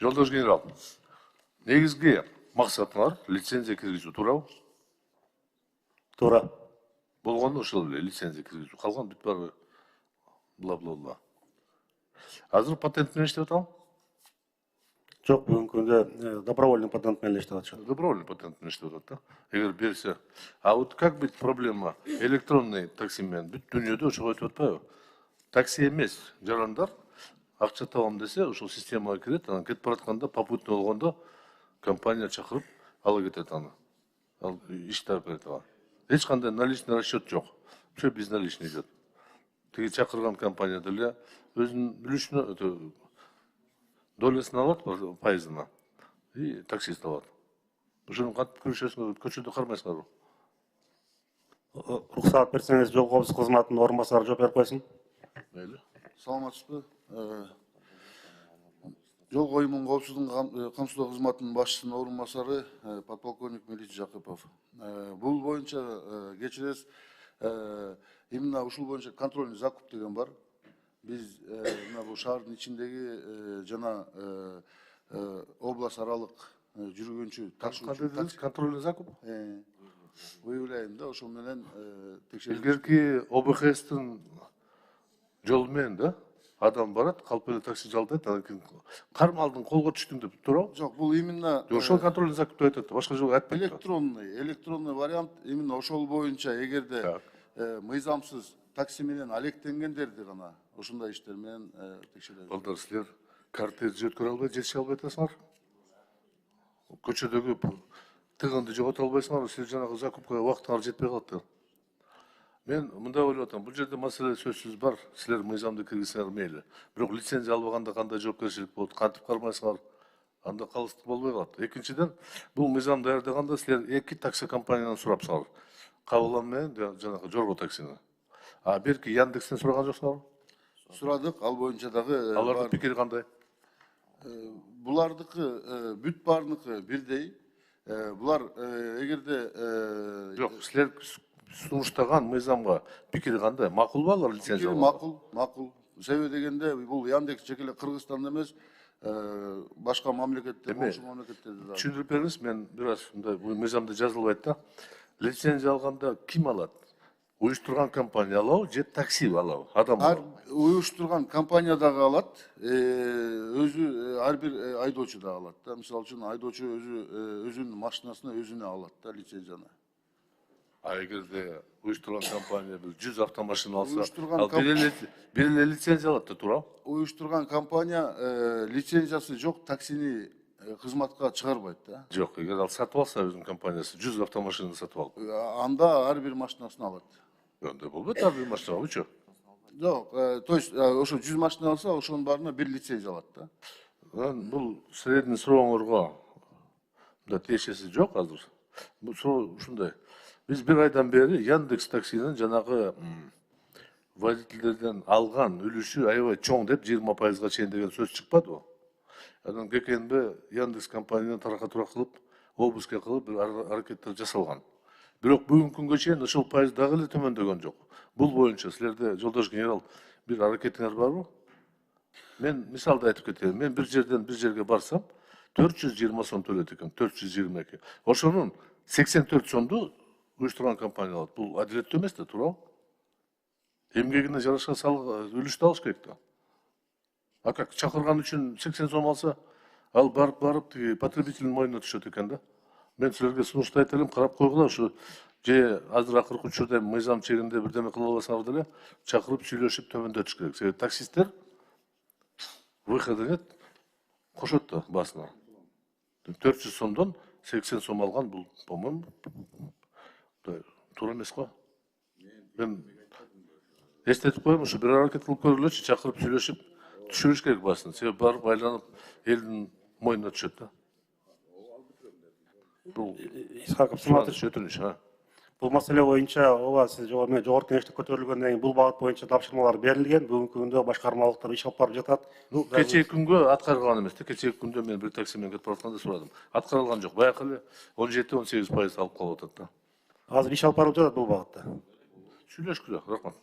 Жолдош генерал, негизги максатыңар лицензия киргизүү туурабы? Туура. Болгону ошол эле лицензия киргизүү. Калган бүт баары бла. Азыр патент менен иштеп атам? Жок, бүгүнкү күндө добровольный патент менен иштеп атышат. Добровольный патент менен иштеп атат да. Эгер берсе. А вот как быть проблема? Электронный такси менен бүт дүйнөдө ошого өтүп атпайбы? Такси эмес, жарандар акча табам десе, ошол системага кирет, анан кетип баратканда попутный болгондо компания чакырып ала кетет аны. Ал иш тарап берет ага. Эч кандай наличный расчет жок. Все безналичный идет. Тиги чакырган компания деле өзүнүн үлүшүнө долесин алат, пайызына. И таксист алат. Ошону кантип көрүшөсүңөр, көчөдө кармайсыңарбы? Уруксаат берсеңиз, жол коопсуздук кызматынын орун басары жооп берип койсун. Мейли. Саламатсызбы? Жол коюмун коопсуздугун камсыздоо кызматынын башчысынын орун басары подполковник Мелич Жакыпов. Бул боюнча кечиресиз, именно ушул боюнча контрольный закуп деген бар. Биз мына бул шаардын ичиндеги жана область аралык жүргөнчү такси контрольный закуп? Выявляем, да, ошол менен текшерүү. Илгерки ОБХСтин жол менен да адам барат, калп эле такси жалдайт, анан кийин кармалдың колго түштүң деп туурабы? Жок, бул именно Ошол контрольный закуп деп айтат, башка жол айтпайт. электронный вариант, именно ошол боюнча эгерде мыйзамсыз такси менен алектенгендерди гана ушундай иштер менен текшеребиз. Балдар, силер кортеж өткөрө албай, жетише албай атасыңар. Көчөдөгү тыгынды жогото албайсыңар, силер жанагы закупка убактыңар жетпей калат. Мен мындай ойлоп атам, бул жерде маселе сөзсүз бар, силер мыйзамды киргизсеңер мейли. Бирок лицензия албаганда кандай жоопкерчилик болот, кантип кармайсыңар, анда калыстык болбой калат. Экинчиден, бул мыйзам даярдаганда силер эки такси компаниядан сурапсыңар. Кабылан менен жанагы жорго таксини. А берки Яндекстен сураган жоксуңарбы? Сурадык, ал боюнча дагы Алардын пикири кандай? Булардыкы бүт баарыныкы бирдей. Булар эгерде Жок, силер сунуштаган мыйзамга пикири кандай? Макулбу алар лицензия? Макул. Себеби дегенде бул Яндекс жеке эле Кыргызстанда эмес, башка мамлекетте, болушу мамлекеттерде да. Түшүндүрүп бериңиз, мен бир аз мындай мыйзамда жазылбайт да. Лицензия алганда ким алат? Уюштурган компания алабы же такси алабы? Адам алабы? Уюштурган компания дагы алат, өзү ар бир айдоочу да алат да. Мисалы үчүн айдоочу өзүнүн машинасына өзүнө алат да лицензияны. А эгерде уюштурган компания 100 автомашина алса, ал бир эле лицензия алат да, туурабы? Уюштурган компания лицензиясы жок таксини кызматка чыгарбайт да. Жок, эгер ал сатып алса өзүнүн компаниясы 100 автомашинаны сатып алып, анда ар бир машинасын алат. Анда болбойт, ар бир машинабычы? Жок, то есть ошо 100 машина алса, ошонун баарына бир лицензия алат да. Бул силердин сурооңорго да тиешеси жок азыр. Бул суроо ушундай. Биз бир айдан бери Яндекс таксинин жанагы водительдерден алган үлүшү аябай чоң деп 20%га чейин деген сөз чыкпадыбы? Анан ГКНБ Яндекс компаниядан таракка турак кылып, обыска кылып бир аракеттер жасалган. Бирок бүгүнкү күнгө чейин ошол пайыз дагы эле төмөндөгөн жок. Бул боюнча силерде, жолдош генерал, бир аракетиңер барбы? Мен мисалды айтып кетейин. Мен бир жерден бир жерге барсам, 420 сом төлөйт экен, 422. Ошонун 84 сомду уюштурган компания алат. Бул адилеттүү эмес да, туурабы? Эмгегине жараша үлүштү алыш керек да. А как чакырган үчүн 80 сом алса, ал барып тиги потребителдин мойнуна түшөт экен да. Мен силерге сунушту айтып элем, карап койгула, ушу же азыр акыркы учурда мыйзам чегинде бирдеме кыла албасаңар деле чакырып сүйлөшүп төмөндөтүш керек. Себеби таксисттер выхода нет, кошот да басына. 400 сомдон 80 сом алган, бул, по-моему, туура эмес го. Мен эстетип коем, ушу бир аракет кылып көргүлөчү, чакырып сүйлөшүп түшүрүш керек басын. Себеби барып айланып элдин мойнуна түшөт да. Бул Исхаков Саматович, өтүнүш, бул маселе боюнча ооба сиз жогорку кеңеште көтөрүлгөндөн кийин бул багыт боюнча тапшырмалар берилген. Бүгүнкү күндө башкармалыктар иш алып барып жатат. Кечээки күнгө аткарылган эмес да. Кечээки күндө мен бир такси менен кетип баратканда сурадым. Аткарылган жок. Баягы эле 17-18% алып калып атат да. Азыр иш алып барылып жатат бул багытта. Сүйлөшкүлө, рахмат.